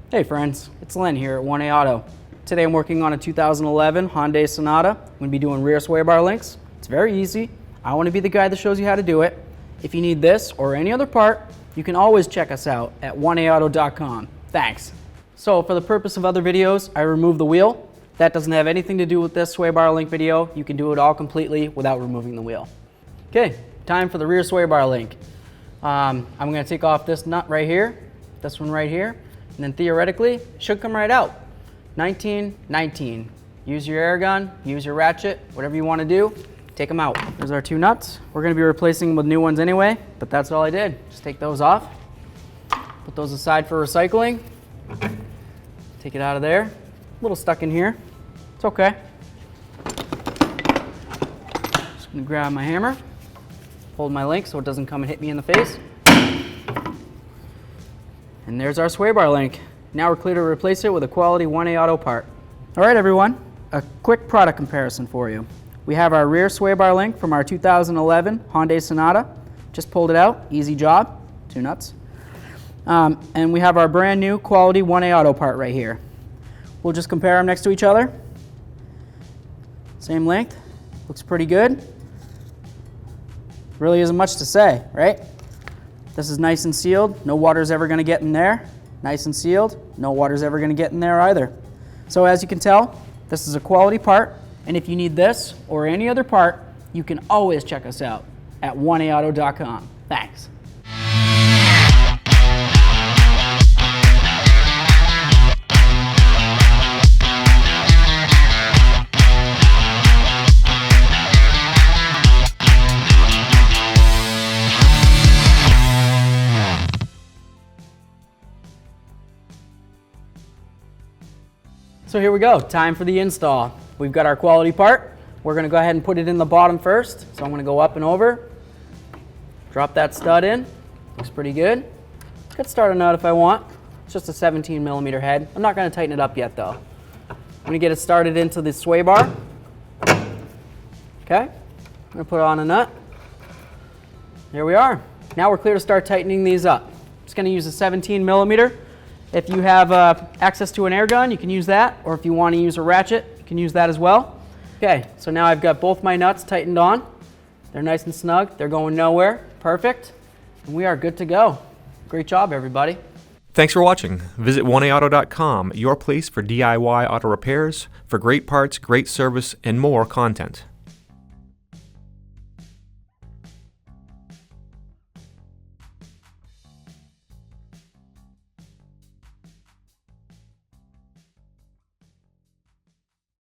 Hey friends, it's Len here at 1A Auto. Today I'm working on a 2011 Hyundai Sonata. I'm going to be doing rear sway bar links. It's very easy. I want to be the guy that shows you how to do it. If you need this or any other part, you can always check us out at 1aauto.com. Thanks. So for the purpose of other videos, I removed the wheel. That doesn't have anything to do with this sway bar link video. You can do it all completely without removing the wheel. Okay, time for the rear sway bar link. I'm going to take off this nut right here, this one right here, and then theoretically, it should come right out. 1919. Use your air gun, use your ratchet, whatever you want to do, take them out. There's our two nuts. We're going to be replacing them with new ones anyway, but that's all I did. Just take those off, put those aside for recycling, take it out of there. A little stuck in here. It's okay. Just going to grab my hammer, hold my link so it doesn't come and hit me in the face. And there's our sway bar link. Now we're clear to replace it with a quality 1A Auto part. All right, everyone, a quick product comparison for you. We have our rear sway bar link from our 2011 Hyundai Sonata. Just pulled it out, easy job, two nuts. And we have our brand new quality 1A Auto part right here. We'll just compare them next to each other. Same length, looks pretty good. Really isn't much to say, right? This is nice and sealed. No water's ever going to get in there. Nice and sealed. No water's ever going to get in there either. So as you can tell, this is a quality part. And if you need this or any other part, you can always check us out at 1aauto.com. Thanks. So here we go, time for the install. We've got our quality part. We're gonna go ahead and put it in the bottom first. So I'm gonna go up and over, drop that stud in, looks pretty good. Could start a nut if I want. It's just a 17mm head. I'm not gonna tighten it up yet though. I'm gonna get it started into the sway bar. Okay, I'm gonna put on a nut. There we are. Now we're clear to start tightening these up. Just gonna use a 17mm. If you have access to an air gun, you can use that, or if you want to use a ratchet, you can use that as well. Okay, so now I've got both my nuts tightened on. They're nice and snug, they're going nowhere, perfect, and we are good to go. Great job, everybody. Thanks for watching. Visit 1aauto.com, your place for DIY auto repairs, for great parts, great service, and more content.